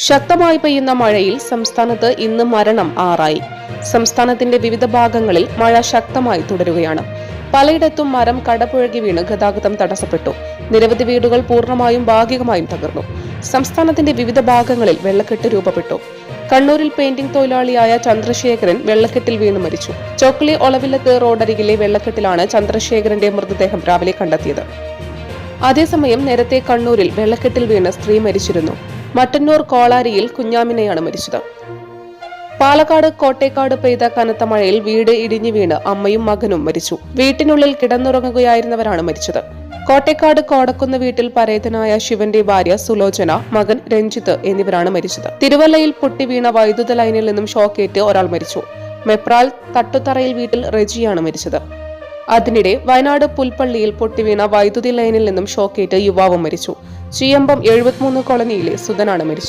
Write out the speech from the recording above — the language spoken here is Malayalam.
ശക്തമായി പെയ്യുന്ന മഴയിൽ സംസ്ഥാനത്ത് ഇന്ന് മരണം 6 സംസ്ഥാനത്തിന്റെ വിവിധ ഭാഗങ്ങളിൽ മഴ ശക്തമായി തുടരുകയാണ്. പലയിടത്തും മരം കടപുഴകി വീണ് ഗതാഗതം തടസ്സപ്പെട്ടു. നിരവധി വീടുകൾ പൂർണ്ണമായും ഭാഗികമായും തകർന്നു. സംസ്ഥാനത്തിന്റെ വിവിധ ഭാഗങ്ങളിൽ വെള്ളക്കെട്ട് രൂപപ്പെട്ടു. കണ്ണൂരിൽ പെയിന്റിംഗ് തൊഴിലാളിയായ ചന്ദ്രശേഖരൻ വെള്ളക്കെട്ടിൽ വീണു മരിച്ചു. ചോക്ലി ഒളവിലത്ത് റോഡരികിലെ വെള്ളക്കെട്ടിലാണ് ചന്ദ്രശേഖരന്റെ മൃതദേഹം രാവിലെ കണ്ടെത്തിയത്. അതേസമയം നേരത്തെ കണ്ണൂരിൽ വെള്ളക്കെട്ടിൽ വീണ് സ്ത്രീ മരിച്ചിരുന്നു. മട്ടന്നൂർ കോളാരിയിൽ കുഞ്ഞാമിനെയാണ് മരിച്ചത്. പാലക്കാട് കോട്ടേക്കാട് പെയ്ത കനത്ത മഴയിൽ വീട് ഇടിഞ്ഞു വീണ് അമ്മയും മകനും മരിച്ചു. വീട്ടിനുള്ളിൽ കിടന്നുറങ്ങുകയായിരുന്നവരാണ് മരിച്ചത്. കോട്ടേക്കാട് കോടക്കുന്ന് വീട്ടിൽ പരേതനായ ശിവന്റെ ഭാര്യ സുലോചന, മകൻ രഞ്ജിത്ത് എന്നിവരാണ് മരിച്ചത്. തിരുവല്ലയിൽ പൊട്ടിവീണ വൈദ്യുത ലൈനിൽ നിന്നും ഷോക്കേറ്റ് ഒരാൾ മരിച്ചു. മെപ്രാൽ തട്ടുതറയിൽ വീട്ടിൽ റെജിയാണ് മരിച്ചത്. അതിനിടെ വയനാട് പുൽപ്പള്ളിയിൽ പൊട്ടിവീണ വൈദ്യുതി ലൈനിൽ നിന്നും ഷോക്കേറ്റ് യുവാവും മരിച്ചു. ചീയമ്പം 73 കോളനിയിലെ സുധനാണ് മരിച്ചത്.